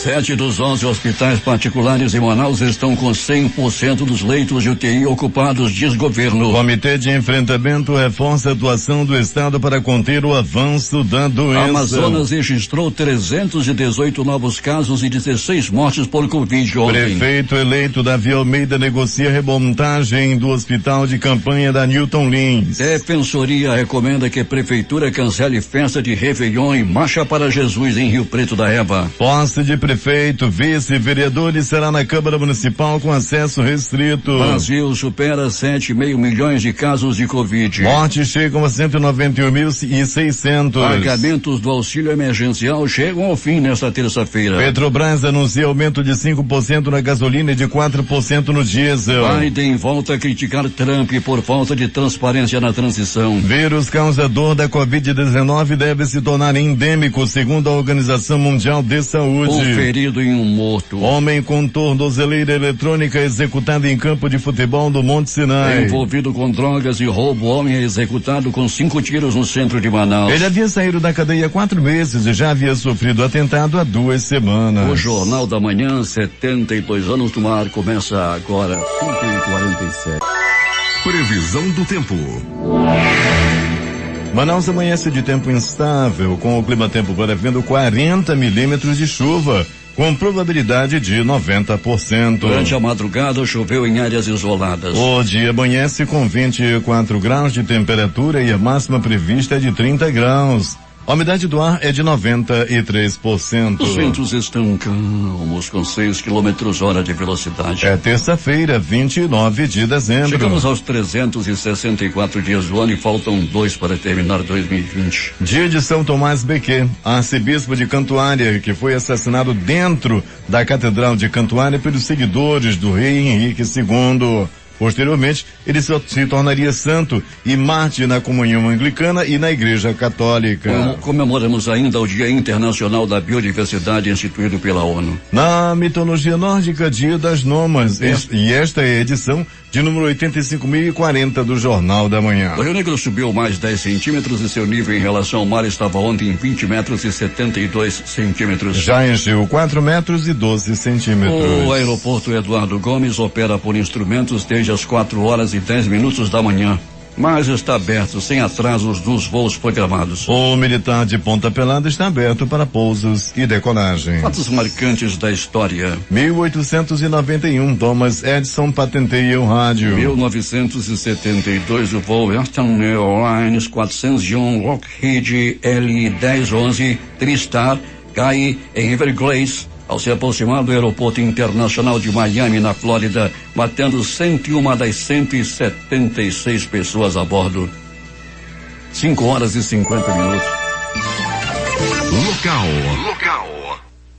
7 dos 11 hospitais particulares em Manaus estão com 100% dos leitos de UTI ocupados, diz governo. O Comitê de Enfrentamento reforça a atuação do Estado para conter o avanço da doença. Amazonas registrou 318 novos casos e 16 mortes por Covid ontem. Prefeito eleito Davi Almeida negocia remontagem do hospital de campanha da Newton Lins. Defensoria recomenda que a prefeitura cancele festa de Réveillon e Marcha para Jesus em Rio Preto da Eva. Posse de prefeito, vice-vereadores será na Câmara Municipal com acesso restrito. Brasil supera 7,5 milhões de casos de Covid. Mortes chegam a 191.600. Pagamentos do auxílio emergencial chegam ao fim nesta terça-feira. Petrobras anuncia aumento de 5% na gasolina e de 4% no diesel. Biden volta a criticar Trump por falta de transparência na transição. Vírus causador da Covid-19 deve se tornar endêmico, segundo a Organização Mundial de Saúde. Um ferido e um morto. Homem com tornozeleira eletrônica executado em campo de futebol do Monte Sinai. Envolvido com drogas e roubo, homem é executado com 5 tiros no centro de Manaus. Ele havia saído da cadeia há 4 meses e já havia sofrido atentado há 2 semanas. O Jornal da Manhã, 72 anos no ar, começa agora, 5h47. Previsão do tempo. Manaus amanhece de tempo instável, com o clima-tempo prevendo 40 milímetros de chuva, com probabilidade de 90%. Durante a madrugada, choveu em áreas isoladas. O dia amanhece com 24 graus de temperatura e a máxima prevista é de 30 graus. A umidade do ar é de 93%. Os ventos estão calmos, com 6 km/h de velocidade. É terça-feira, 29 de dezembro. Chegamos aos 364 dias do ano e faltam 2 para terminar 2020. Dia de São Tomás Bequê, arcebispo de Cantuária, que foi assassinado dentro da Catedral de Cantuária pelos seguidores do rei Henrique II. Posteriormente, ele se tornaria santo e mártir na comunhão anglicana e na Igreja Católica. Comemoramos ainda o Dia Internacional da Biodiversidade, instituído pela ONU. Na mitologia nórdica, Dia das Nomas. E esta é a edição de número 85.040 do Jornal da Manhã. O Rio Negro subiu mais 10 centímetros e seu nível em relação ao mar estava ontem em 20 metros e 72 centímetros. Já encheu 4 metros e 12 centímetros. O aeroporto Eduardo Gomes opera por instrumentos desde as 4h10 da manhã, mas está aberto sem atrasos dos voos programados. O militar de Ponta Pelada está aberto para pousos e decolagem. Fatos marcantes da história. 1891, Thomas Edison patenteia o rádio. 1972, o voo Eastern Airlines 401 Lockheed L-1011 Tristar cai em Everglades ao se aproximar do aeroporto internacional de Miami, na Flórida, matando 101 das 176 pessoas a bordo. 5h50. Local.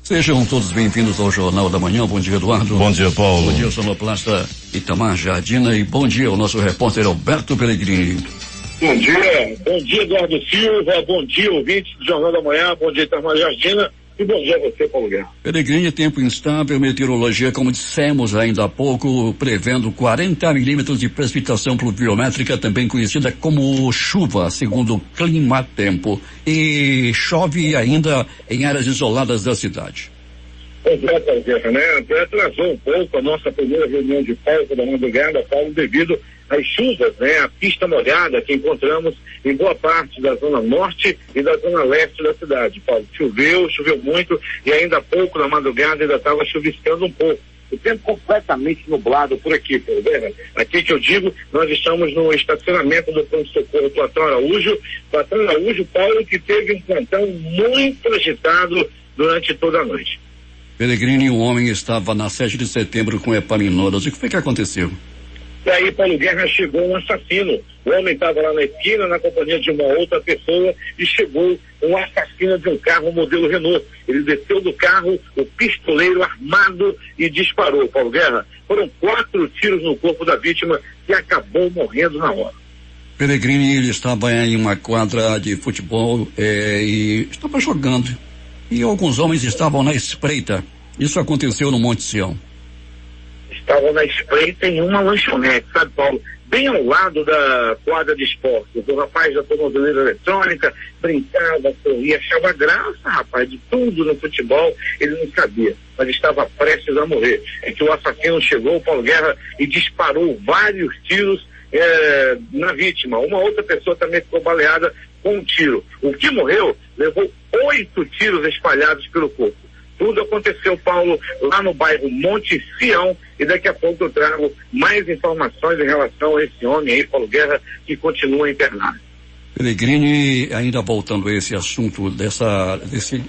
Sejam todos bem-vindos ao Jornal da Manhã. Bom dia, Eduardo. Bom dia, Paulo. Bom dia, sonoplasta Itamar Jardina, e bom dia ao nosso repórter Alberto Pellegrini. Bom dia, Eduardo Silva, bom dia, ouvintes do Jornal da Manhã, bom dia, Itamar Jardina. E bom dia a você, Paulo Guerra. Pellegrini, tempo instável, meteorologia, como dissemos ainda há pouco, prevendo 40 milímetros de precipitação pluviométrica, também conhecida como chuva, segundo o Climatempo. E chove ainda em áreas isoladas da cidade. Pois é, Paulo Guerra, né? Até atrasou um pouco a nossa primeira reunião de pauta da madrugada, Paulo, devido às chuvas, né? A pista molhada que encontramos em boa parte da zona norte e da zona leste da cidade, Paulo. Choveu muito e ainda há pouco na madrugada ainda estava chuviscando um pouco. O tempo completamente nublado por aqui, Paulo Guerra. Aqui que eu digo, nós estamos no estacionamento do pronto-socorro Platão Araújo, Paulo, que teve um plantão muito agitado durante toda a noite. Pellegrini, um homem estava na 7 de setembro com Epaminondas. O que foi que aconteceu? E aí, Paulo Guerra, chegou um assassino. O homem estava lá na esquina, na companhia de uma outra pessoa, e chegou um assassino de um carro modelo Renault. Ele desceu do carro, o pistoleiro armado, e disparou, Paulo Guerra. Foram 4 tiros no corpo da vítima, que acabou morrendo na hora. Pellegrini, ele estava em uma quadra de futebol e estava jogando. E alguns homens estavam na espreita. Isso aconteceu no Monte Sião. Estavam na espreita em uma lanchonete, sabe, Paulo? bem ao lado da quadra de esportes. O rapaz da tornozeleira eletrônica brincava, corria, achava graça, rapaz, de tudo no futebol, ele não sabia, mas estava prestes a morrer. É que o assassino chegou, o Paulo Guerra, e disparou vários tiros na vítima. Uma outra pessoa também ficou baleada com um tiro. O que morreu levou 8 tiros espalhados pelo corpo. Tudo aconteceu, Paulo, lá no bairro Monte Sião, e daqui a pouco eu trago mais informações em relação a esse homem aí, Paulo Guerra, que continua internado. Pellegrini, ainda voltando a esse assunto desse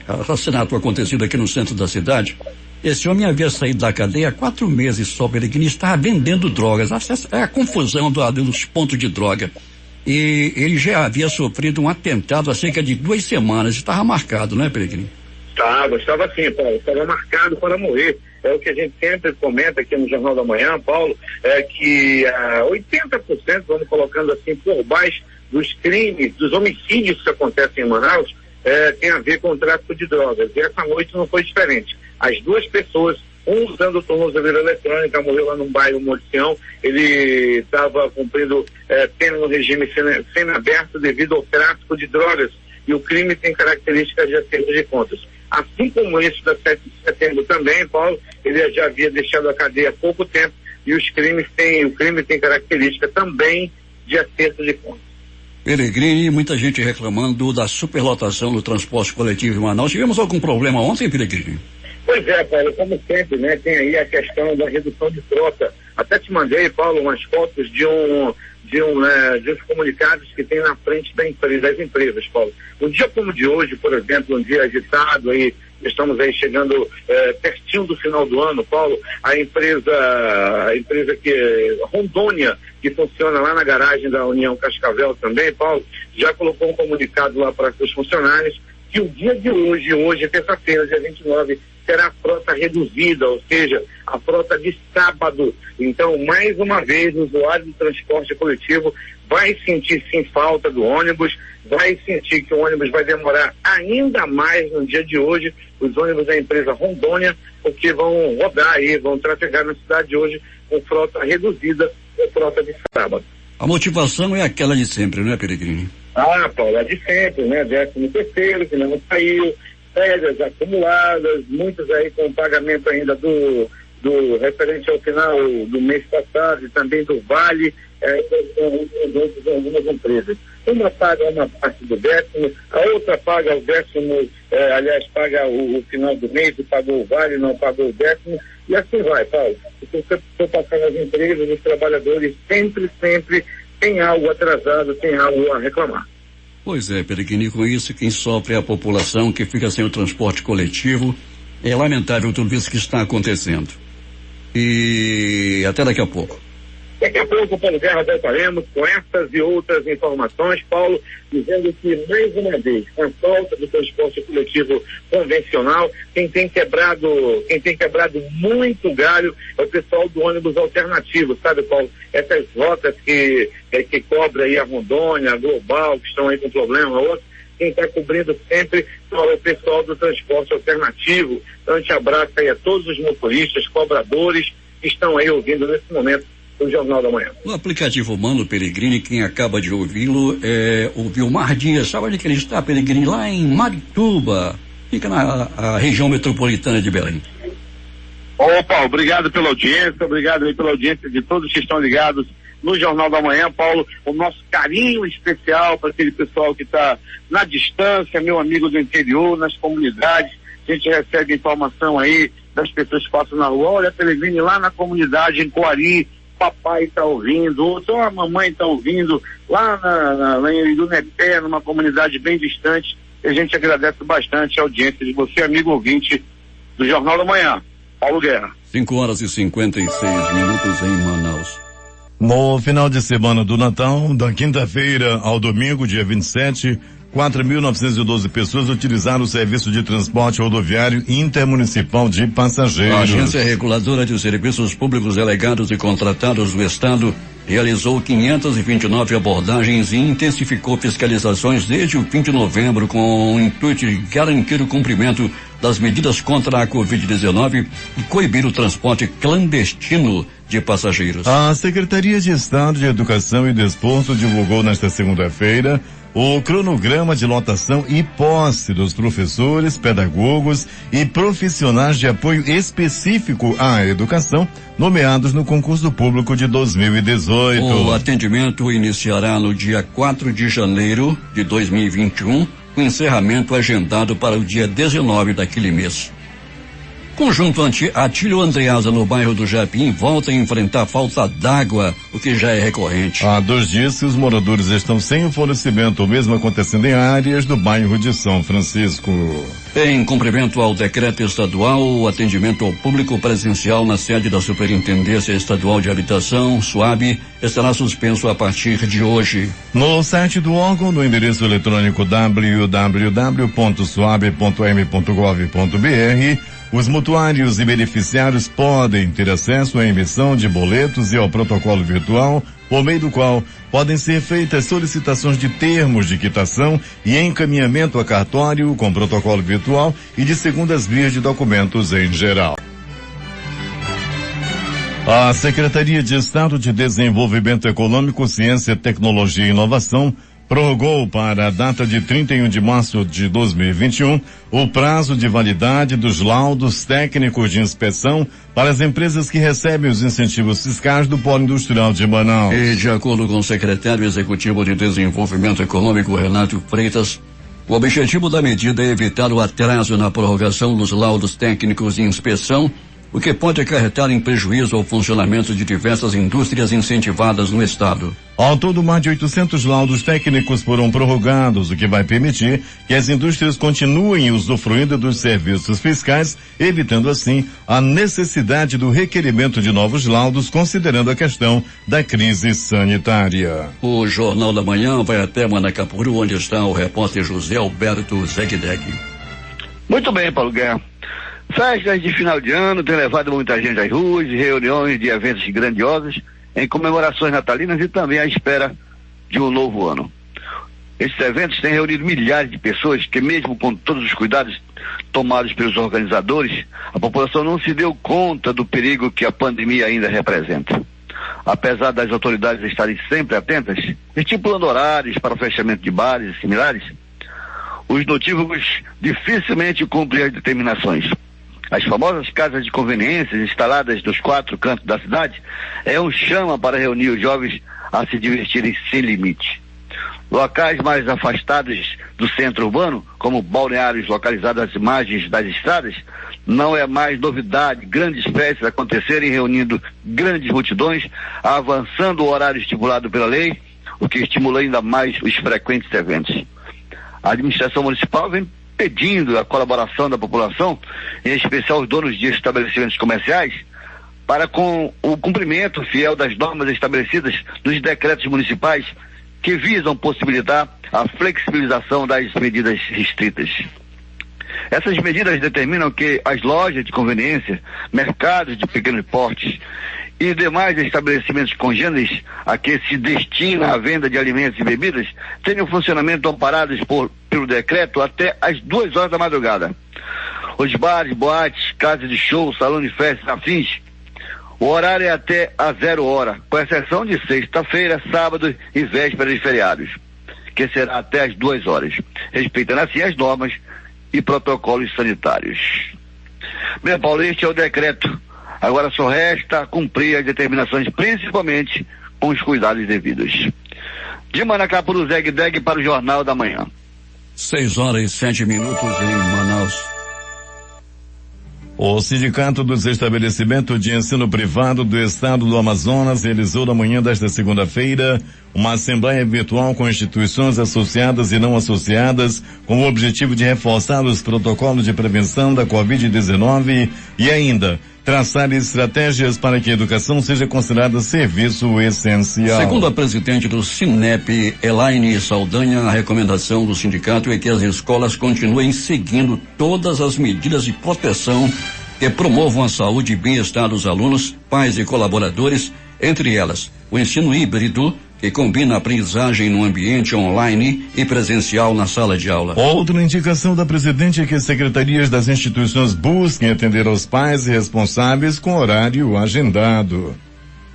assassinato acontecido aqui no centro da cidade, esse homem havia saído da cadeia há 4 meses só. Pellegrini estava vendendo drogas. É a confusão dos pontos de droga. E ele já havia sofrido um atentado há cerca de 2 semanas. Estava marcado, não é, Pellegrini? Estava assim, Paulo, estava marcado para morrer. É o que a gente sempre comenta aqui no Jornal da Manhã, Paulo, é que 80%, vamos colocando assim, por baixo dos crimes, dos homicídios que acontecem em Manaus, tem a ver com o tráfico de drogas. E essa noite não foi diferente. As 2 pessoas, um usando tornozeleira eletrônica, morreu lá num bairro Montião. Ele estava cumprindo pena no regime semiaberto devido ao tráfico de drogas. E o crime tem características de acerto de contas. Assim como esse da 7 de setembro também, Paulo, ele já havia deixado a cadeia há pouco tempo, e o crime tem característica também de acerto de contas. Pellegrini, muita gente reclamando da superlotação do transporte coletivo em Manaus. Tivemos algum problema ontem, Pellegrini? Pois é, Paulo, como sempre, né, tem aí a questão da redução de frota. Até te mandei, Paulo, umas fotos de uns comunicados que tem na frente das empresas, Paulo. Um dia como o de hoje, por exemplo, um dia agitado, aí estamos aí chegando pertinho do final do ano, Paulo, a empresa Rondônia, que funciona lá na garagem da União Cascavel também, Paulo, já colocou um comunicado lá para os funcionários que o dia de hoje, terça-feira, dia 29, será a frota reduzida, ou seja, a frota de sábado. Então, mais uma vez, o usuário do transporte coletivo vai sentir sim falta do ônibus, vai sentir que o ônibus vai demorar ainda mais no dia de hoje, os ônibus da empresa Rondônia, porque vão rodar aí, vão trafegar na cidade de hoje com frota reduzida, com frota de sábado. A motivação é aquela de sempre, não é, Pellegrini? Paulo, é de sempre, né? 13º, que não saiu, férias acumuladas, muitos aí com pagamento ainda do referente ao final do mês passado e também do Vale, algumas empresas. Uma paga uma parte do 10º, a outra paga o 10º, paga o final do mês e pagou o Vale, não pagou o 10º, e assim vai, Paulo. Se você for passar nas empresas, os trabalhadores sempre tem algo atrasado, tem algo a reclamar. Pois é, Pellegrini, com isso quem sofre é a população que fica sem o transporte coletivo. É lamentável tudo isso que está acontecendo. E até daqui a pouco. Daqui a pouco, Paulo Guerra, voltaremos com essas e outras informações, Paulo, dizendo que, mais uma vez, com a falta do transporte coletivo convencional, quem tem quebrado muito galho é o pessoal do ônibus alternativo, sabe, Paulo? Essas rotas que cobra aí a Rondônia, a Global, que estão aí com problema, outros, quem está cobrindo sempre é o pessoal do transporte alternativo. Então, a gente abraça aí a todos os motoristas, cobradores que estão aí ouvindo nesse momento do Jornal da Manhã. No aplicativo Mano Pellegrini, quem acaba de ouvi-lo é o Vilmar Dias. Sabe onde que ele está, Pellegrini? Lá em Marituba. Fica na região metropolitana de Belém. Paulo, obrigado pela audiência, obrigado aí pela audiência de todos que estão ligados no Jornal da Manhã, Paulo. O nosso carinho especial para aquele pessoal que está na distância, meu amigo do interior, nas comunidades. A gente recebe informação aí das pessoas que passam na rua. Olha, Pellegrini, lá na comunidade, em Coari, papai está ouvindo, ou a mamãe está ouvindo, lá em Ilunepé, numa comunidade bem distante. E a gente agradece bastante a audiência de você, amigo ouvinte do Jornal da Manhã. Paulo Guerra. 5h56 em Manaus. No final de semana do Natal, da quinta-feira ao domingo, dia 27, 4.912 pessoas utilizaram o serviço de transporte rodoviário intermunicipal de passageiros. A Agência Reguladora de Serviços Públicos Delegados e Contratados do Estado realizou 529 abordagens e intensificou fiscalizações desde o fim de novembro com o intuito de garantir o cumprimento das medidas contra a Covid-19 e coibir o transporte clandestino de passageiros. A Secretaria de Estado de Educação e Desporto divulgou nesta segunda-feira o cronograma de lotação e posse dos professores, pedagogos e profissionais de apoio específico à educação nomeados no concurso público de 2018. O atendimento iniciará no dia 4 de janeiro de 2021, com encerramento agendado para o dia 19 daquele mês. Conjunto Atílio Andreasa, no bairro do Japim, volta a enfrentar falta d'água, o que já é recorrente. Há 2 dias que os moradores estão sem o fornecimento, o mesmo acontecendo em áreas do bairro de São Francisco. Em cumprimento ao decreto estadual, o atendimento ao público presencial na sede da Superintendência Estadual de Habitação, SUAB, estará suspenso a partir de hoje. No site do órgão, no endereço eletrônico www.suab.m.gov.br, os mutuários e beneficiários podem ter acesso à emissão de boletos e ao protocolo virtual, por meio do qual podem ser feitas solicitações de termos de quitação e encaminhamento a cartório com protocolo virtual e de segundas vias de documentos em geral. A Secretaria de Estado de Desenvolvimento Econômico, Ciência, Tecnologia e Inovação prorrogou para a data de 31 de março de 2021 o prazo de validade dos laudos técnicos de inspeção para as empresas que recebem os incentivos fiscais do Polo Industrial de Manaus. E de acordo com o secretário executivo de Desenvolvimento Econômico, Renato Freitas, o objetivo da medida é evitar o atraso na prorrogação dos laudos técnicos de inspeção, o que pode acarretar em prejuízo ao funcionamento de diversas indústrias incentivadas no estado. Ao todo, mais de 800 laudos técnicos foram prorrogados, o que vai permitir que as indústrias continuem usufruindo dos serviços fiscais, evitando assim a necessidade do requerimento de novos laudos, considerando a questão da crise sanitária. O Jornal da Manhã vai até Manacapuru, onde está o repórter José Alberto Zegdeg. Muito bem, Paulo Guerra. Festas de final de ano têm levado muita gente às ruas, reuniões de eventos grandiosos, em comemorações natalinas e também à espera de um novo ano. Esses eventos têm reunido milhares de pessoas que, mesmo com todos os cuidados tomados pelos organizadores, a população não se deu conta do perigo que a pandemia ainda representa. Apesar das autoridades estarem sempre atentas, estipulando horários para o fechamento de bares e similares, os notívagos dificilmente cumprem as determinações. As famosas casas de conveniências instaladas nos 4 cantos da cidade é um chama para reunir os jovens a se divertirem sem limite. Locais mais afastados do centro urbano, como balneários localizados às margens das estradas, não é mais novidade grandes festas acontecerem reunindo grandes multidões, avançando o horário estipulado pela lei, o que estimula ainda mais os frequentes eventos. A administração municipal vem pedindo a colaboração da população, em especial os donos de estabelecimentos comerciais, para com o cumprimento fiel das normas estabelecidas nos decretos municipais que visam possibilitar a flexibilização das medidas restritas. Essas medidas determinam que as lojas de conveniência, mercados de pequenos portes e demais estabelecimentos congêneres a que se destina a venda de alimentos e bebidas tenham funcionamento amparados pelo decreto até às 2 horas da madrugada. Os bares, boates, casas de show, salão de festas, afins, o horário é até às 0 hora, com exceção de sexta-feira, sábado e véspera de feriados, que será até às 2 horas, respeitando assim as normas e protocolos sanitários. Bem, Paulo, este é o decreto. Agora só resta cumprir as determinações, principalmente com os cuidados devidos. De Manacapuru, Zegdeg para o Jornal da Manhã. 6h07 em Manaus. O Sindicato dos Estabelecimentos de Ensino Privado do Estado do Amazonas realizou na manhã desta segunda-feira uma assembleia virtual com instituições associadas e não associadas, com o objetivo de reforçar os protocolos de prevenção da Covid-19 e ainda traçar estratégias para que a educação seja considerada serviço essencial. Segundo a presidente do Sinep, Elaine Saldanha, a recomendação do sindicato é que as escolas continuem seguindo todas as medidas de proteção que promovam a saúde e bem-estar dos alunos, pais e colaboradores entre elas o ensino híbrido, que combina a aprendizagem no ambiente online e presencial na sala de aula. Outra indicação da presidente é que as secretarias das instituições busquem atender aos pais e responsáveis com horário agendado.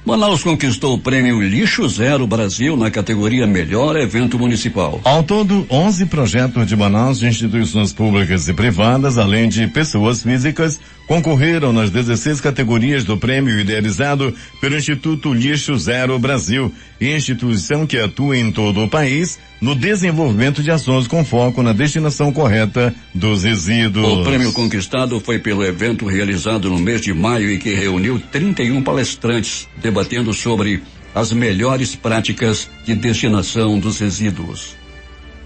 Manaus conquistou o prêmio Lixo Zero Brasil na categoria Melhor Evento Municipal. Ao todo, 11 projetos de Manaus de instituições públicas e privadas, além de pessoas físicas, concorreram nas 16 categorias do prêmio idealizado pelo Instituto Lixo Zero Brasil, instituição que atua em todo o país no desenvolvimento de ações com foco na destinação correta dos resíduos. O prêmio conquistado foi pelo evento realizado no mês de maio e que reuniu 31 palestrantes, debatendo sobre as melhores práticas de destinação dos resíduos.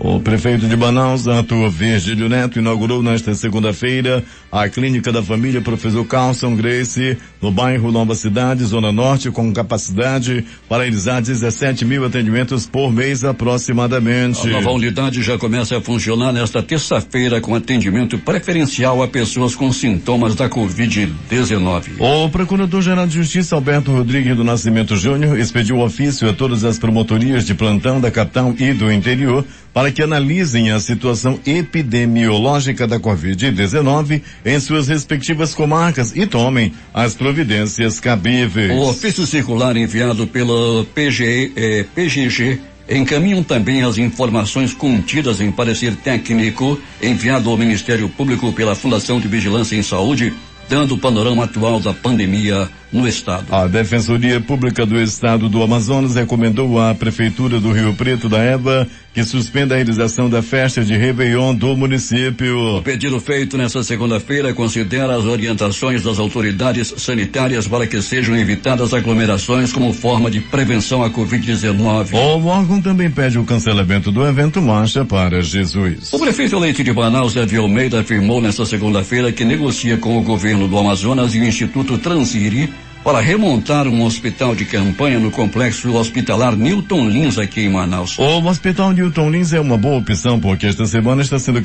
O prefeito de Manaus, Arthur Virgílio Neto, inaugurou nesta segunda-feira a Clínica da Família Professor Carlson Grace, no bairro Nova Cidade, Zona Norte, com capacidade para realizar 17 mil atendimentos por mês aproximadamente. A nova unidade já começa a funcionar nesta terça-feira com atendimento preferencial a pessoas com sintomas da Covid-19. O Procurador-Geral de Justiça, Alberto Rodrigues do Nascimento Júnior, expediu ofício a todas as promotorias de plantão da capital e do interior para que analisem a situação epidemiológica da Covid-19 em suas respectivas comarcas e tomem as providências cabíveis. O ofício circular enviado pela PGG encaminham também as informações contidas em parecer técnico enviado ao Ministério Público pela Fundação de Vigilância em Saúde, dando o panorama atual da pandemia no estado. A Defensoria Pública do Estado do Amazonas recomendou à Prefeitura do Rio Preto da Eva que suspenda a realização da festa de Réveillon do município. O pedido feito nesta segunda-feira considera as orientações das autoridades sanitárias para que sejam evitadas aglomerações como forma de prevenção à Covid-19. O órgão também pede o cancelamento do evento Marcha para Jesus. O prefeito eleito de Manaus, Davi Almeida, afirmou nesta segunda-feira que negocia com o governo do Amazonas e o Instituto Transire para remontar um hospital de campanha no complexo hospitalar Newton Lins aqui em Manaus. O hospital Newton Lins é uma boa opção porque esta semana está sendo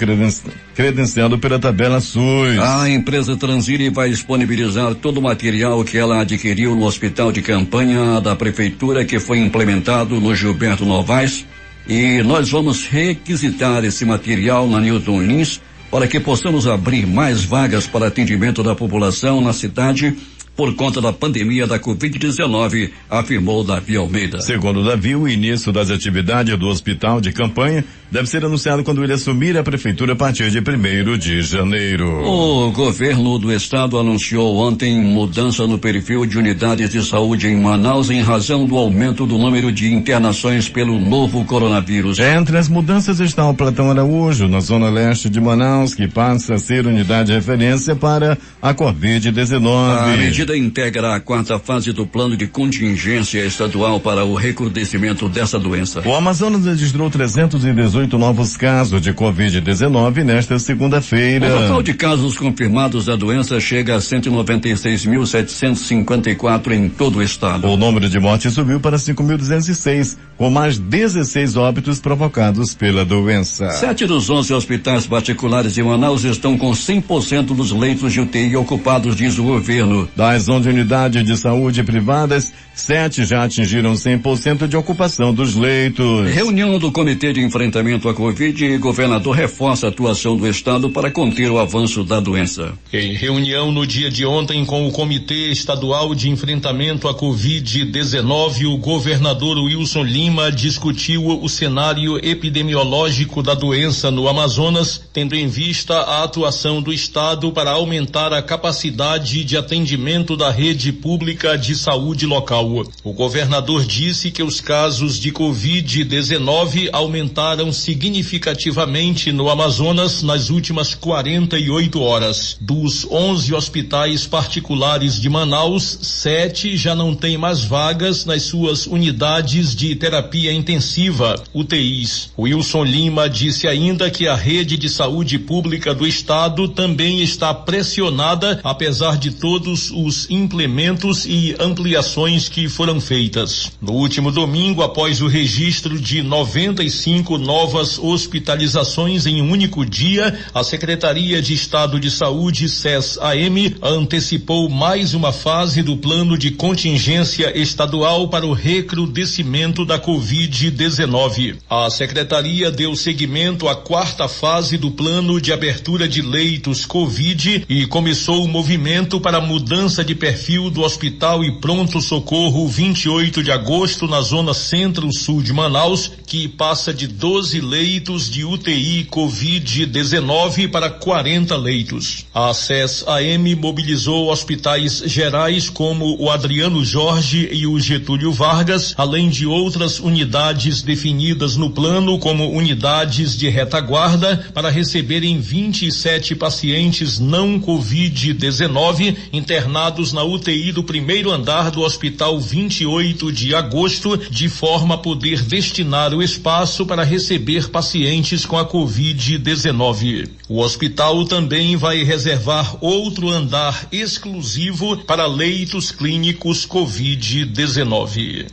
credenciado pela tabela SUS. A empresa Transire vai disponibilizar todo o material que ela adquiriu no hospital de campanha da prefeitura que foi implementado no Gilberto Novaes e nós vamos requisitar esse material na Newton Lins para que possamos abrir mais vagas para atendimento da população na cidade por conta da pandemia da Covid-19, afirmou Davi Almeida. Segundo Davi, o início das atividades do hospital de campanha deve ser anunciado quando ele assumir a prefeitura a partir de 1º de janeiro. O governo do estado anunciou ontem mudança no perfil de unidades de saúde em Manaus em razão do aumento do número de internações pelo novo coronavírus. Entre as mudanças está o Platão Araújo, na zona leste de Manaus, que passa a ser unidade de referência para a Covid-19. A medida integra a 4ª fase do plano de contingência estadual para o recrudescimento dessa doença. O Amazonas registrou 318 novos casos de Covid-19 nesta segunda-feira. O total de casos confirmados da doença chega a 196.754 em todo o estado. O número de mortes subiu para 5.206, com mais 16 óbitos provocados pela doença. 7 dos 11 hospitais particulares de Manaus estão com 100% dos leitos de UTI ocupados, diz o governo. Das 11 unidades de saúde privadas, 7 já atingiram 100% de ocupação dos leitos. Reunião do Comitê de Enfrentamento à Covid e o governador reforça a atuação do estado para conter o avanço da doença. Em reunião no dia de ontem com o Comitê Estadual de Enfrentamento à Covid-19, o governador Wilson Lima discutiu o cenário epidemiológico da doença no Amazonas, tendo em vista a atuação do estado para aumentar a capacidade de atendimento da rede pública de saúde local. O governador disse que os casos de Covid-19 aumentaram significativamente no Amazonas nas últimas 48 horas. Dos 11 hospitais particulares de Manaus, 7 já não têm mais vagas nas suas unidades de terapia intensiva, UTIs. Wilson Lima disse ainda que a rede de saúde pública do estado também está pressionada, apesar de todos os os implementos e ampliações que foram feitas. No último domingo, após o registro de 95 novas hospitalizações em um único dia, a Secretaria de Estado de Saúde, SES-AM, antecipou mais uma fase do plano de contingência estadual para o recrudescimento da Covid-19. A Secretaria deu seguimento à 4ª fase do plano de abertura de leitos Covid e começou o movimento para a mudança de perfil do Hospital e Pronto Socorro 28 de agosto na zona centro-sul de Manaus, que passa de 12 leitos de UTI Covid-19 para 40 leitos. A SES-AM mobilizou hospitais gerais como o Adriano Jorge e o Getúlio Vargas, além de outras unidades definidas no plano como unidades de retaguarda para receberem 27 pacientes não Covid-19 internados na UTI do primeiro andar do Hospital 28 de agosto, de forma a poder destinar o espaço para receber pacientes com a Covid-19. O hospital também vai reservar outro andar exclusivo para leitos clínicos Covid-19.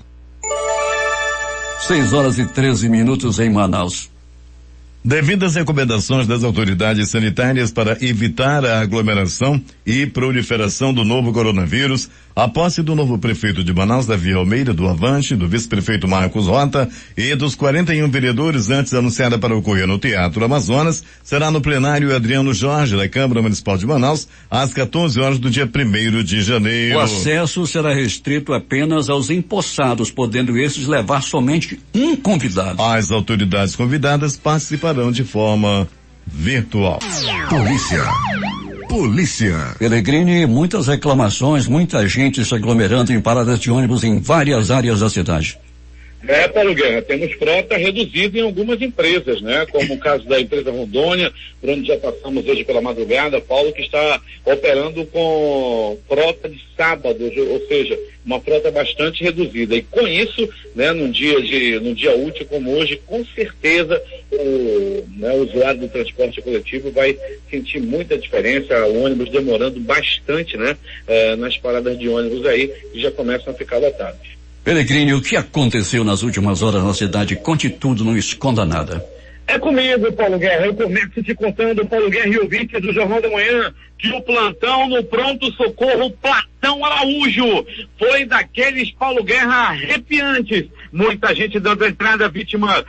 6h13 em Manaus. Devido às recomendações das autoridades sanitárias para evitar a aglomeração e proliferação do novo coronavírus, a posse do novo prefeito de Manaus, Davi Almeida, do Avante, do vice-prefeito Marcos Rota e dos 41 vereadores antes anunciada para ocorrer no Teatro Amazonas, será no plenário Adriano Jorge, da Câmara Municipal de Manaus, às 14 horas do dia 1º de janeiro. O acesso será restrito apenas aos empossados, podendo esses levar somente um convidado. As autoridades convidadas participarão de forma virtual. Polícia. Peregrini, muitas reclamações, muita gente se aglomerando em paradas de ônibus em várias áreas da cidade. Paulo Guerra, temos frota reduzida em algumas empresas, né? Como o caso da empresa Rondônia, por onde já passamos hoje pela madrugada, Paulo, que está operando com frota de sábado, ou seja, uma frota bastante reduzida. E com isso, né, num dia útil como hoje, com certeza o usuário do transporte coletivo vai sentir muita diferença, o ônibus demorando bastante, né? Nas paradas de ônibus aí, que já começam a ficar lotados. Peregrini, o que aconteceu nas últimas horas na cidade? Conte tudo, não esconda nada. É comigo, Paulo Guerra. Eu começo te contando, Paulo Guerra e ouvinte do Jornal da Manhã, que o plantão no pronto-socorro Platão Araújo foi daqueles, Paulo Guerra, arrepiantes. Muita gente dando entrada, vítima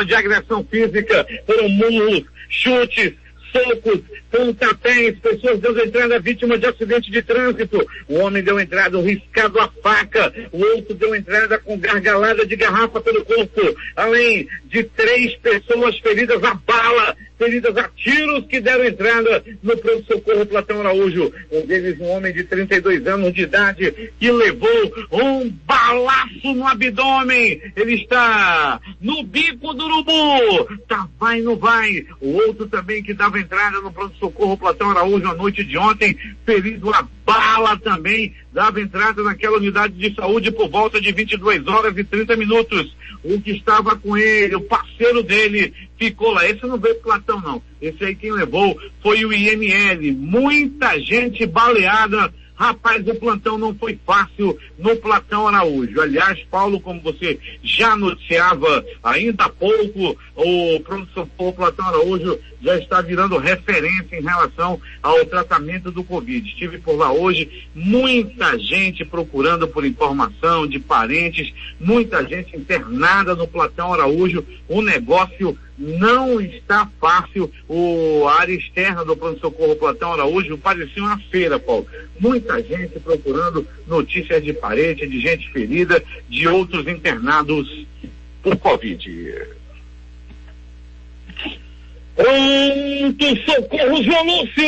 de agressão física, foram murros, chutes, socos, pontapés, pessoas dando entrada vítima de acidente de trânsito. O homem deu entrada riscado a faca, o outro deu entrada com gargalada de garrafa pelo corpo, além de 3 pessoas feridas a bala, feridas a tiros que deram entrada no pronto-socorro Platão Araújo. Um deles, um homem de 32 anos de idade, que levou um balaço no abdômen. Ele está no bico do urubu. Tá, vai, não vai. O outro também que dava entrada no pronto-socorro Platão Araújo à noite de ontem, ferido a bala também, dava entrada naquela unidade de saúde por volta de 22h30. O que estava com ele, o parceiro dele, ficou lá. Esse não veio pro Platão, não. Esse aí quem levou foi o IML. Muita gente baleada. Rapaz, o plantão não foi fácil no Platão Araújo. Aliás, Paulo, como você já noticiava ainda há pouco, o pronto-socorro Platão Araújo já está virando referência em relação ao tratamento do Covid. Estive por lá hoje, muita gente procurando por informação de parentes, muita gente internada no Platão Araújo. O negócio não está fácil. A área externa do pronto-socorro Platão Araújo parecia uma feira, Paulo. Muita gente procurando notícias de parente, de gente ferida, de outros internados por Covid. Pronto-socorro João Lúcio,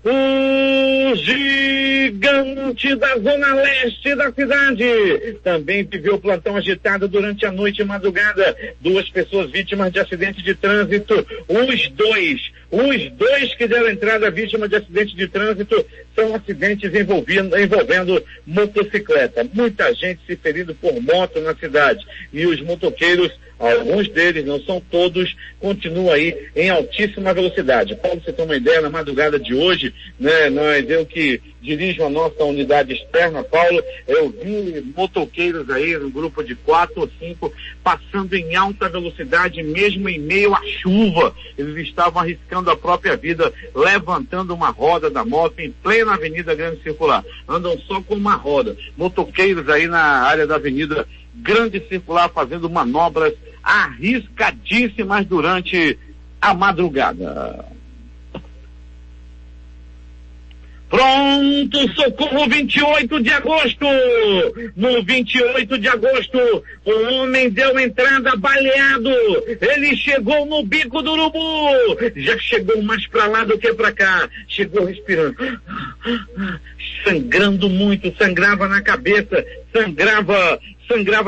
o gigante da zona leste da cidade, também viveu plantão agitado durante a noite e madrugada. 2 pessoas vítimas de acidente de trânsito. Os dois que deram entrada vítima de acidente de trânsito são acidentes envolvendo motocicleta. Muita gente se ferindo por moto na cidade. E os motoqueiros Alguns deles, não são todos, continuam aí em altíssima velocidade. Paulo, você tem uma ideia, na madrugada de hoje, né, eu que dirijo a nossa unidade externa, Paulo, eu vi motoqueiros aí, no grupo de 4 ou 5, passando em alta velocidade, mesmo em meio à chuva. Eles estavam arriscando a própria vida, levantando uma roda da moto em plena Avenida Grande Circular. Andam só com uma roda. Motoqueiros aí na área da Avenida Grande Circular, fazendo manobras arriscadíssimas durante a madrugada. Pronto, socorro, 28 de agosto. No 28 de agosto, o homem deu entrada baleado. Ele chegou no Bico do Urubu. Já chegou mais pra lá do que pra cá. Chegou respirando. Sangrando muito, sangrava na cabeça, sangrava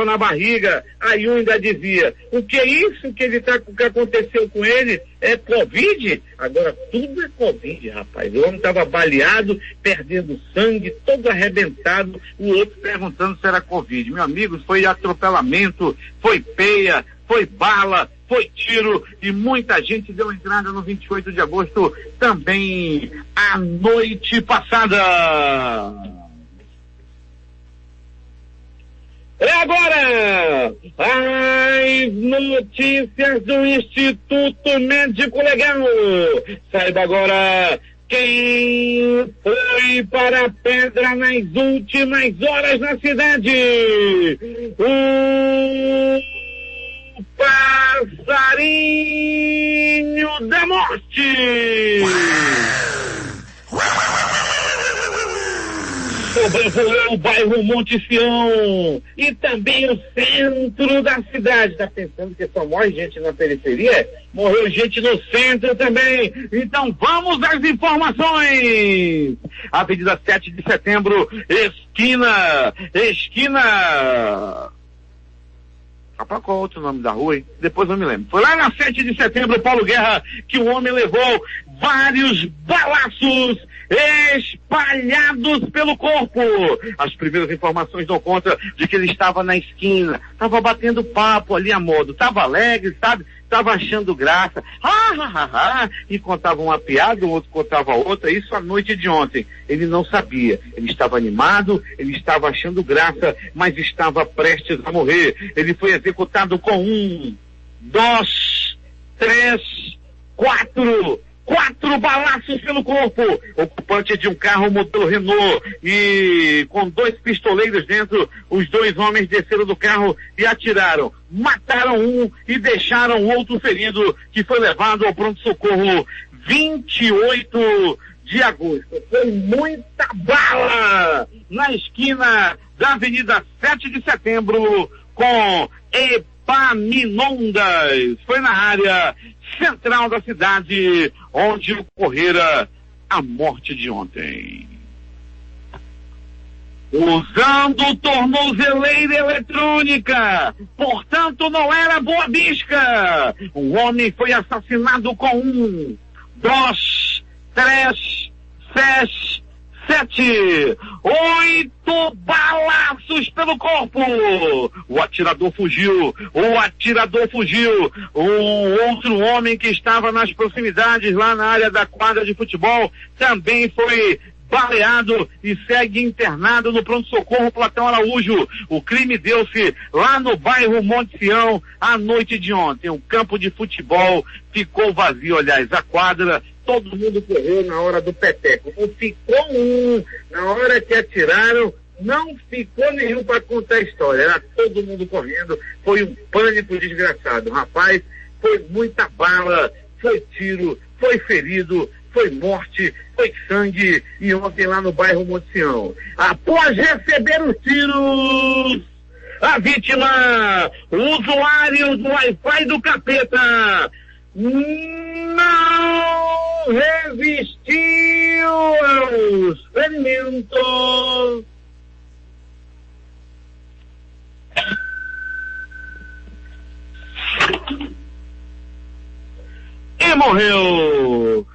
na barriga. Aí um ainda dizia: o que é isso que que aconteceu com ele? É Covid? Agora tudo é Covid, rapaz. O homem estava baleado, perdendo sangue, todo arrebentado, o outro perguntando se era Covid. Meu amigo, foi atropelamento, foi peia, foi bala, foi tiro, e muita gente deu entrada no 28 de agosto também a noite passada. É agora as notícias do Instituto Médico Legal. Saiba agora quem foi para a pedra nas últimas horas na cidade. O passarinho da morte. Sobrevoou o bairro Monte Sião e também o centro da cidade. Tá pensando que só morre gente na periferia? Morreu gente no centro também. Então vamos às informações. Avenida 7 de Setembro, esquina. Rapaz, qual é o outro nome da rua, hein? Depois eu me lembro. Foi lá na 7 de Setembro, Paulo Guerra, que o homem levou vários balaços espalhados pelo corpo. As primeiras informações dão conta de que ele estava na esquina, estava batendo papo ali a modo, estava alegre, sabe? Estava achando graça, e contava uma piada, o outro contava outra, isso à noite de ontem. Ele não sabia, ele estava animado, ele estava achando graça, mas estava prestes a morrer. Ele foi executado com 1, 2, 3, 4 balaços pelo corpo. Ocupante de um carro modelo Renault e com 2 pistoleiros dentro, os 2 homens desceram do carro e atiraram. Mataram um e deixaram o outro ferido, que foi levado ao pronto-socorro 28 de agosto. Foi muita bala na esquina da Avenida 7 de Setembro com Epaminondas. Foi na área central da cidade onde ocorrera a morte de ontem. Usando tornozeleira eletrônica, portanto não era Boa Bisca. O homem foi assassinado com 1, 2, 3, 6, 7, 8 balaços pelo corpo. O atirador fugiu. Um outro homem que estava nas proximidades lá na área da quadra de futebol também foi baleado e segue internado no pronto-socorro Platão Araújo. O crime deu-se lá no bairro Monte Sião à noite de ontem. O campo de futebol ficou vazio, aliás, a quadra, todo mundo correu na hora do peteco. Não ficou um, na hora que atiraram, não ficou nenhum para contar a história. Era todo mundo correndo, foi um pânico desgraçado. Rapaz, foi muita bala, foi tiro, foi ferido, foi morte, foi sangue, e ontem lá no bairro Monte Sião. Após receber os tiros, a vítima, o usuário do Wi-Fi do capeta, não resistiu aos ferimentos. E morreu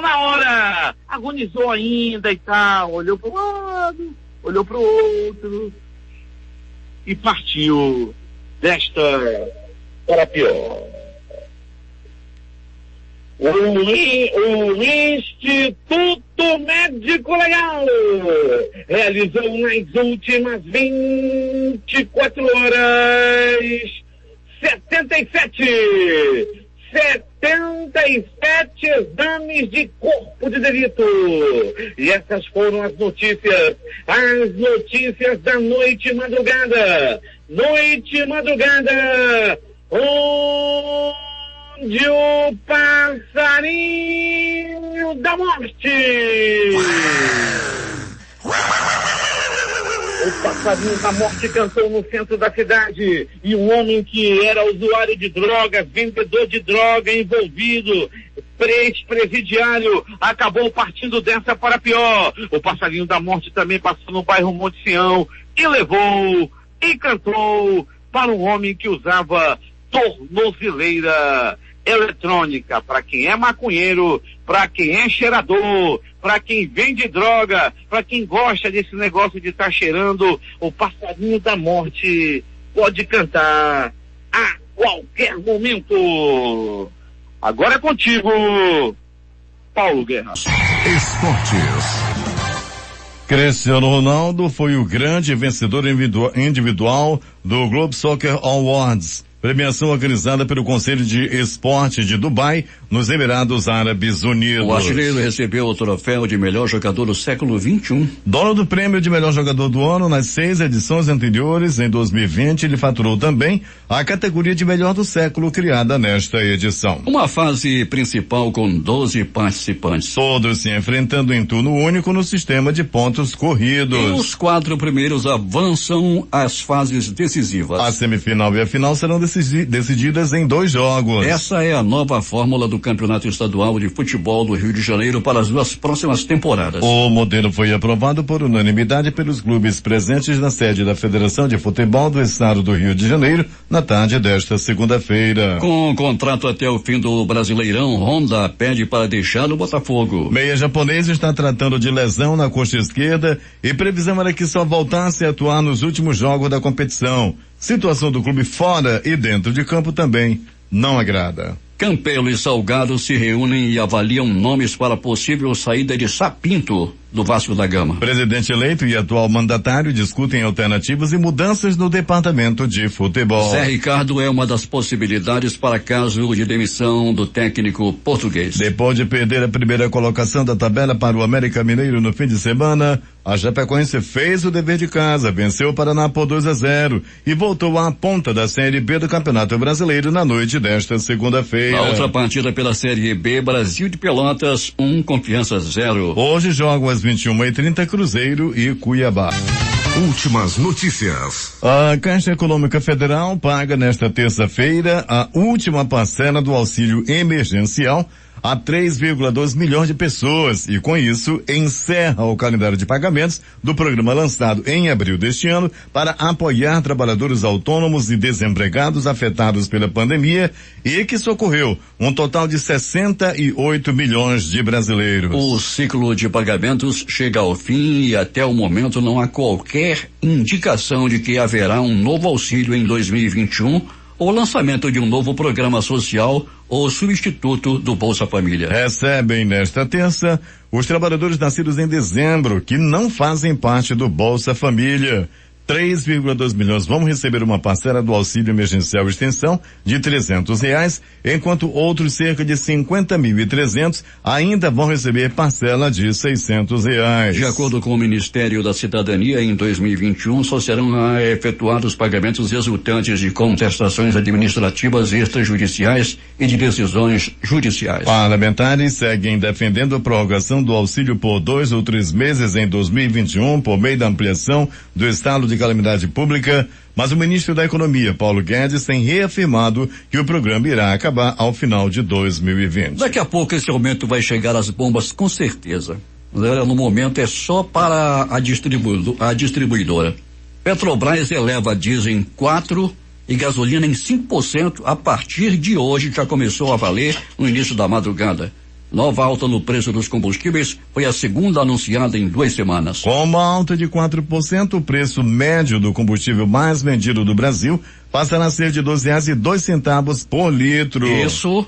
na hora, agonizou ainda e tal, olhou para um lado, olhou para o outro e partiu desta para pior. O Instituto Médico Legal realizou nas últimas 24 horas 77 exames de corpo de delito. E essas foram as notícias da noite e madrugada. Onde o passarinho da morte. O passarinho da morte cantou no centro da cidade, e um homem que era usuário de drogas, vendedor de droga, envolvido, ex-presidiário, acabou partindo dessa para pior. O passarinho da morte também passou no bairro Monte Sião e levou e cantou para um homem que usava tornozeleira eletrônica, para quem é maconheiro, para quem é cheirador, para quem vende droga, para quem gosta desse negócio de estar cheirando. O passarinho da morte pode cantar a qualquer momento. Agora é contigo, Paulo Guerra. Esportes. Cristiano Ronaldo foi o grande vencedor individual do Globe Soccer Awards, premiação organizada pelo Conselho de Esporte de Dubai, nos Emirados Árabes Unidos. O artilheiro recebeu o troféu de melhor jogador do século XXI. Dono do prêmio de melhor jogador do ano nas 6 edições anteriores, em 2020, ele faturou também a categoria de melhor do século, criada nesta edição. Uma fase principal com 12 participantes. Todos se enfrentando em turno único no sistema de pontos corridos. E os 4 primeiros avançam às fases decisivas. A semifinal e a final serão decididas em 2 jogos. Essa é a nova fórmula do Campeonato Estadual de Futebol do Rio de Janeiro para as 2 próximas temporadas. O modelo foi aprovado por unanimidade pelos clubes presentes na sede da Federação de Futebol do Estado do Rio de Janeiro na tarde desta segunda-feira. Com contrato até o fim do Brasileirão, Honda pede para deixar o Botafogo. Meia japonês está tratando de lesão na coxa esquerda e previsão era que só voltasse a atuar nos últimos jogos da competição. Situação do clube fora e dentro de campo também não agrada. Campelo e Salgado se reúnem e avaliam nomes para possível saída de Sapinto do Vasco da Gama. Presidente eleito e atual mandatário discutem alternativas e mudanças no departamento de futebol. Zé Ricardo é uma das possibilidades para caso de demissão do técnico português. Depois de perder a primeira colocação da tabela para o América Mineiro no fim de semana, a Chapecoense fez o dever de casa, venceu o Paraná por 2-0 e voltou à ponta da Série B do Campeonato Brasileiro na noite desta segunda-feira. Na outra partida pela Série B, Brasil de Pelotas 1, Confiança 0. Hoje jogam às 21h30 Cruzeiro e Cuiabá. Últimas notícias. A Caixa Econômica Federal paga nesta terça-feira a última parcela do auxílio emergencial a 3,2 milhões de pessoas e, com isso, encerra o calendário de pagamentos do programa lançado em abril deste ano para apoiar trabalhadores autônomos e desempregados afetados pela pandemia e que socorreu um total de 68 milhões de brasileiros. O ciclo de pagamentos chega ao fim e até o momento não há qualquer indicação de que haverá um novo auxílio em 2021 ou lançamento de um novo programa social ou substituto do Bolsa Família. Recebem nesta terça os trabalhadores nascidos em dezembro que não fazem parte do Bolsa Família. 3,2 milhões vão receber uma parcela do auxílio emergencial extensão de R$300, enquanto outros cerca de 50.300 ainda vão receber parcela de R$600. De acordo com o Ministério da Cidadania, em 2021 só serão efetuados pagamentos resultantes de contestações administrativas extrajudiciais e de decisões judiciais. Parlamentares seguem defendendo a prorrogação do auxílio por 2 ou 3 meses em 2021 por meio da ampliação do estado de calamidade pública, mas o ministro da Economia, Paulo Guedes, tem reafirmado que o programa irá acabar ao final de 2020. Daqui a pouco esse aumento vai chegar às bombas, com certeza. No momento é só para a distribuidora. Petrobras eleva diesel em 4% e gasolina em 5% a partir de hoje, já começou a valer no início da madrugada. Nova alta no preço dos combustíveis foi a segunda anunciada em 2 semanas. Com uma alta de 4%, o preço médio do combustível mais vendido do Brasil passará a ser de R$12,02 por litro. Isso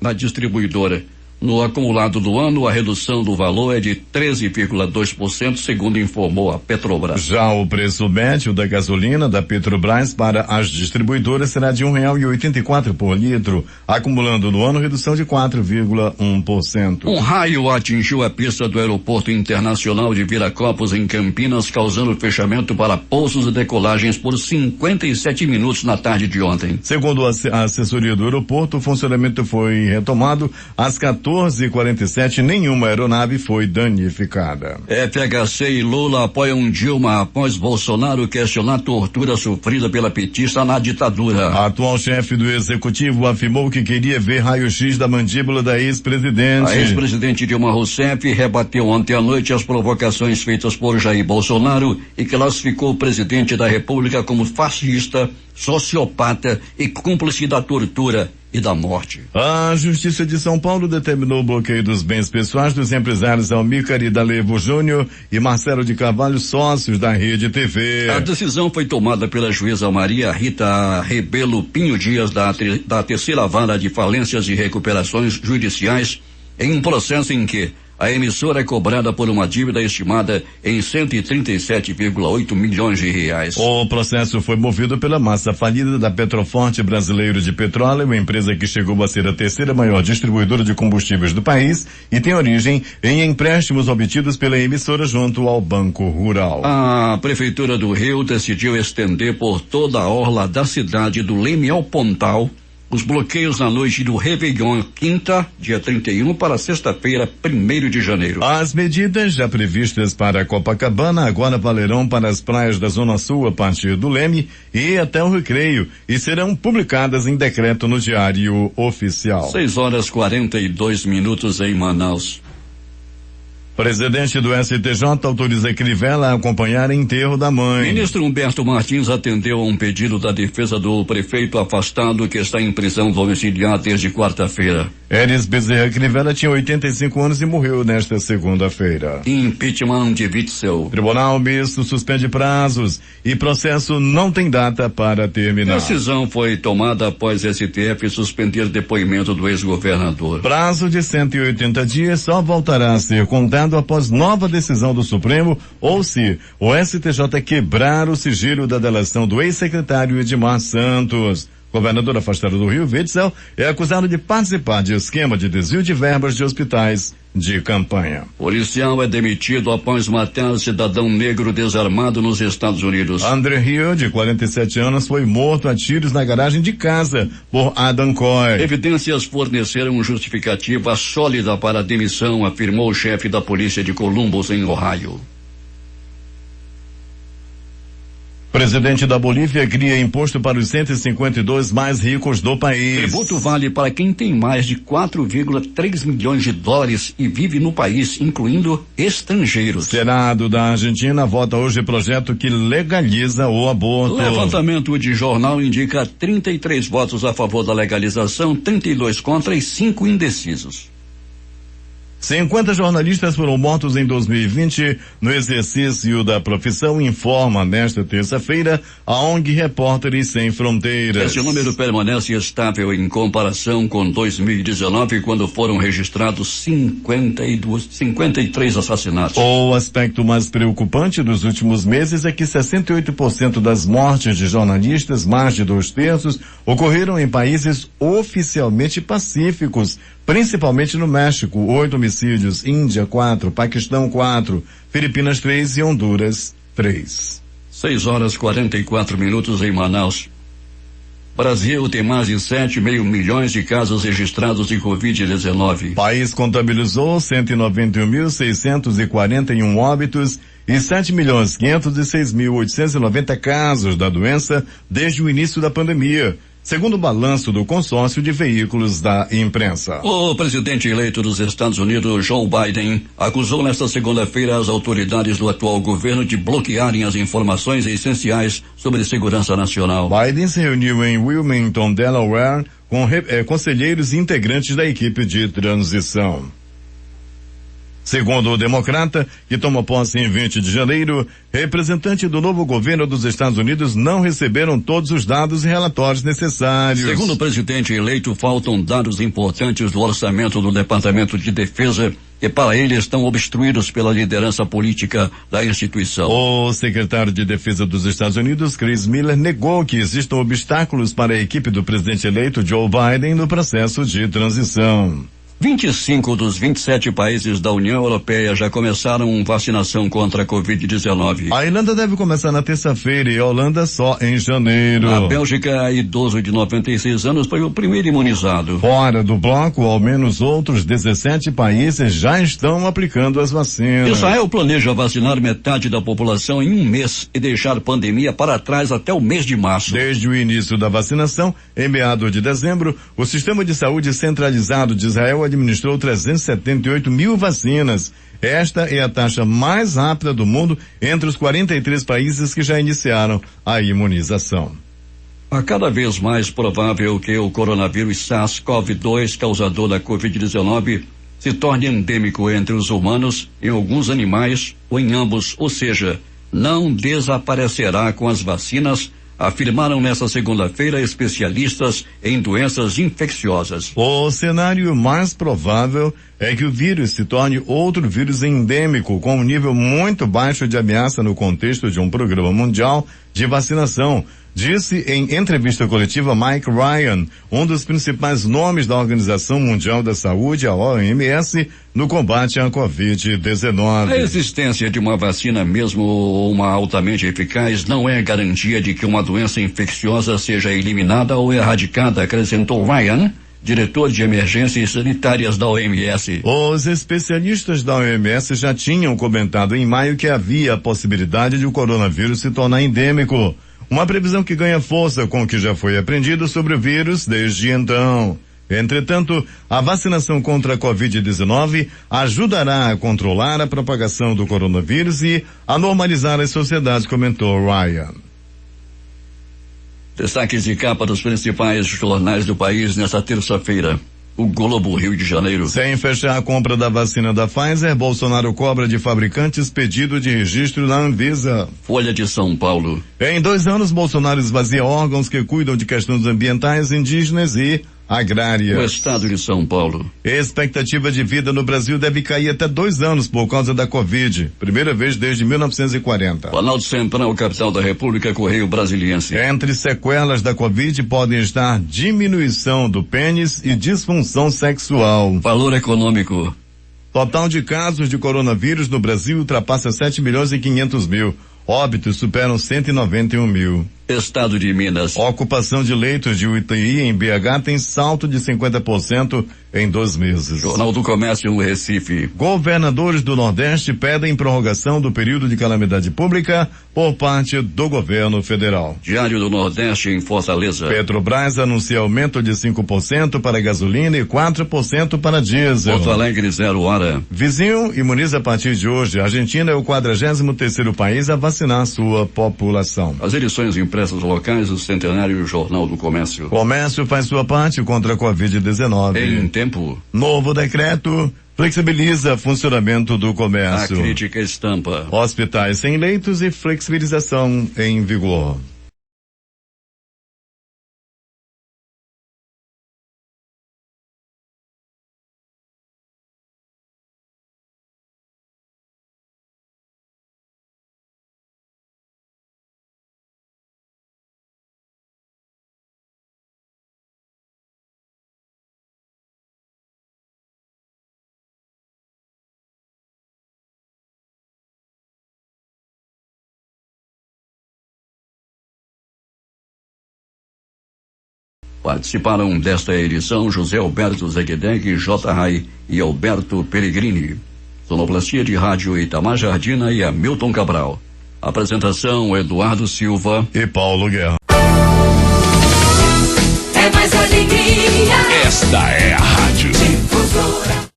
na distribuidora. No acumulado do ano, a redução do valor é de 13,2%, segundo informou a Petrobras. Já o preço médio da gasolina da Petrobras para as distribuidoras será de R$1,84 por litro, acumulando no ano redução de 4,1%. Um raio atingiu a pista do Aeroporto Internacional de Viracopos, em Campinas, causando fechamento para pousos e decolagens por 57 minutos na tarde de ontem. Segundo a assessoria do aeroporto, o funcionamento foi retomado às 14h47, nenhuma aeronave foi danificada. FHC e Lula apoiam Dilma após Bolsonaro questionar a tortura sofrida pela petista na ditadura. A atual chefe do executivo afirmou que queria ver raio-x da mandíbula da ex-presidente. A ex-presidente Dilma Rousseff rebateu ontem à noite as provocações feitas por Jair Bolsonaro e classificou o presidente da República como fascista, sociopata e cúmplice da tortura e da morte. A Justiça de São Paulo determinou o bloqueio dos bens pessoais dos empresários Almícar e D'Alevo Júnior e Marcelo de Carvalho, sócios da Rede TV. A decisão foi tomada pela juíza Maria Rita Rebelo Pinho Dias, da terceira vara de falências e recuperações judiciais, em um processo em que a emissora é cobrada por uma dívida estimada em 137,8 milhões de reais. O processo foi movido pela massa falida da Petroforte Brasileiro de Petróleo, uma empresa que chegou a ser a terceira maior distribuidora de combustíveis do país e tem origem em empréstimos obtidos pela emissora junto ao Banco Rural. A Prefeitura do Rio decidiu estender por toda a orla da cidade do Leme ao Pontal os bloqueios na noite do Réveillon, quinta, dia 31, para sexta-feira, 1º de janeiro. As medidas já previstas para Copacabana agora valerão para as praias da Zona Sul a partir do Leme e até o Recreio e serão publicadas em decreto no Diário Oficial. 6h42 em Manaus. Presidente do STJ autoriza Crivella a acompanhar enterro da mãe. Ministro Humberto Martins atendeu a um pedido da defesa do prefeito afastado que está em prisão domiciliar desde quarta-feira. Eris Bezerra Crivella tinha 85 anos e morreu nesta segunda-feira. Impeachment de Witzel. Tribunal Misto suspende prazos e processo não tem data para terminar. Decisão foi tomada após STF suspender depoimento do ex-governador. Prazo de 180 dias só voltará a ser contado após nova decisão do Supremo ou se o STJ quebrar o sigilo da delação do ex-secretário Edmar Santos. Governador afastado do Rio, Witzel, é acusado de participar de esquema de desvio de verbas de hospitais de campanha. Policial é demitido após matar cidadão negro desarmado nos Estados Unidos. André Rio, de 47 anos, foi morto a tiros na garagem de casa por Adam Coy. Evidências forneceram justificativa sólida para a demissão, afirmou o chefe da polícia de Columbus, em Ohio. Presidente da Bolívia cria imposto para os 152 mais ricos do país. Tributo vale para quem tem mais de 4,3 milhões de dólares e vive no país, incluindo estrangeiros. Senado da Argentina vota hoje projeto que legaliza o aborto. Levantamento de jornal indica 33 votos a favor da legalização, 32 contra e 5 indecisos. 50 jornalistas foram mortos em 2020 no exercício da profissão, informa nesta terça-feira a ONG Repórteres Sem Fronteiras. Esse número permanece estável em comparação com 2019, quando foram registrados 53 assassinatos. O aspecto mais preocupante dos últimos meses é que 68% das mortes de jornalistas, mais de 2/3, ocorreram em países oficialmente pacíficos, principalmente no México, 8 homicídios, Índia 4, Paquistão 4, Filipinas 3 e Honduras 3. 6h44 em Manaus. Brasil tem mais de 7,5 milhões de casos registrados de Covid-19. O país contabilizou 191.641 óbitos e 7.506.890 casos da doença desde o início da pandemia, segundo o balanço do consórcio de veículos da imprensa. O presidente eleito dos Estados Unidos, Joe Biden, acusou nesta segunda-feira as autoridades do atual governo de bloquearem as informações essenciais sobre segurança nacional. Biden se reuniu em Wilmington, Delaware, com conselheiros e integrantes da equipe de transição. Segundo o democrata, que toma posse em 20 de janeiro, representante do novo governo dos Estados Unidos não receberam todos os dados e relatórios necessários. Segundo o presidente eleito, faltam dados importantes do orçamento do Departamento de Defesa que para ele estão obstruídos pela liderança política da instituição. O secretário de Defesa dos Estados Unidos, Chris Miller, negou que existam obstáculos para a equipe do presidente eleito Joe Biden no processo de transição. 25 dos 27 países da União Europeia já começaram vacinação contra a Covid-19. A Irlanda deve começar na terça-feira e a Holanda só em janeiro. A Bélgica, idoso de 96 anos, foi o primeiro imunizado. Fora do bloco, ao menos outros 17 países já estão aplicando as vacinas. Israel planeja vacinar metade da população em um mês e deixar a pandemia para trás até o mês de março. Desde o início da vacinação, em meados de dezembro, o Sistema de Saúde Centralizado de Israel administrou 378 mil vacinas. Esta é a taxa mais rápida do mundo entre os 43 países que já iniciaram a imunização. A cada vez mais provável que o coronavírus SARS-CoV-2, causador da Covid-19, se torne endêmico entre os humanos, em alguns animais ou em ambos, ou seja, não desaparecerá com as vacinas, afirmaram nesta segunda-feira especialistas em doenças infecciosas. O cenário mais provável é que o vírus se torne outro vírus endêmico com um nível muito baixo de ameaça no contexto de um programa mundial de vacinação, disse em entrevista coletiva Mike Ryan, um dos principais nomes da Organização Mundial da Saúde, a OMS, no combate à Covid-19. A existência de uma vacina, mesmo uma altamente eficaz, não é garantia de que uma doença infecciosa seja eliminada ou erradicada, acrescentou Ryan, diretor de emergências sanitárias da OMS. Os especialistas da OMS já tinham comentado em maio que havia a possibilidade de o coronavírus se tornar endêmico. Uma previsão que ganha força com o que já foi aprendido sobre o vírus desde então. Entretanto, a vacinação contra a Covid-19 ajudará a controlar a propagação do coronavírus e a normalizar as sociedades, comentou Ryan. Destaques de capa dos principais jornais do país nesta terça-feira. O Globo, Rio de Janeiro. Sem fechar a compra da vacina da Pfizer, Bolsonaro cobra de fabricantes pedido de registro na Anvisa. Folha de São Paulo. Em 2 anos, Bolsonaro esvazia órgãos que cuidam de questões ambientais, indígenas e agrárias. O estado de São Paulo. Expectativa de vida no Brasil deve cair até 2 anos por causa da Covid. Primeira vez desde 1940. Planalto Central, capital da República, Correio Brasiliense. Entre sequelas da Covid podem estar diminuição do pênis e disfunção sexual. Valor econômico. Total de casos de coronavírus no Brasil ultrapassa 7.500.000. Óbitos superam 191 mil. Estado de Minas. Ocupação de leitos de UTI em BH tem salto de 50% em 2 meses. Jornal do Comércio, Recife. Governadores do Nordeste pedem prorrogação do período de calamidade pública por parte do governo federal. Diário do Nordeste em Fortaleza. Petrobras anuncia aumento de 5% para gasolina e 4% para diesel. Porto Alegre, 0 hora. Vizinho imuniza a partir de hoje. A Argentina é o 43º país a vacinar sua população. As edições impressas locais do Centenário Jornal do Comércio. Comércio faz sua parte contra a Covid-19. Em tempo. Novo decreto flexibiliza funcionamento do comércio. A crítica estampa. Hospitais sem leitos e flexibilização em vigor. Participaram desta edição José Alberto Zeguedeg, J. Rai e Alberto Peregrini. Sonoplastia de rádio Itamar Jardina e Hamilton Cabral. Apresentação Eduardo Silva e Paulo Guerra. É mais alegria. Esta é a Rádio Difusora.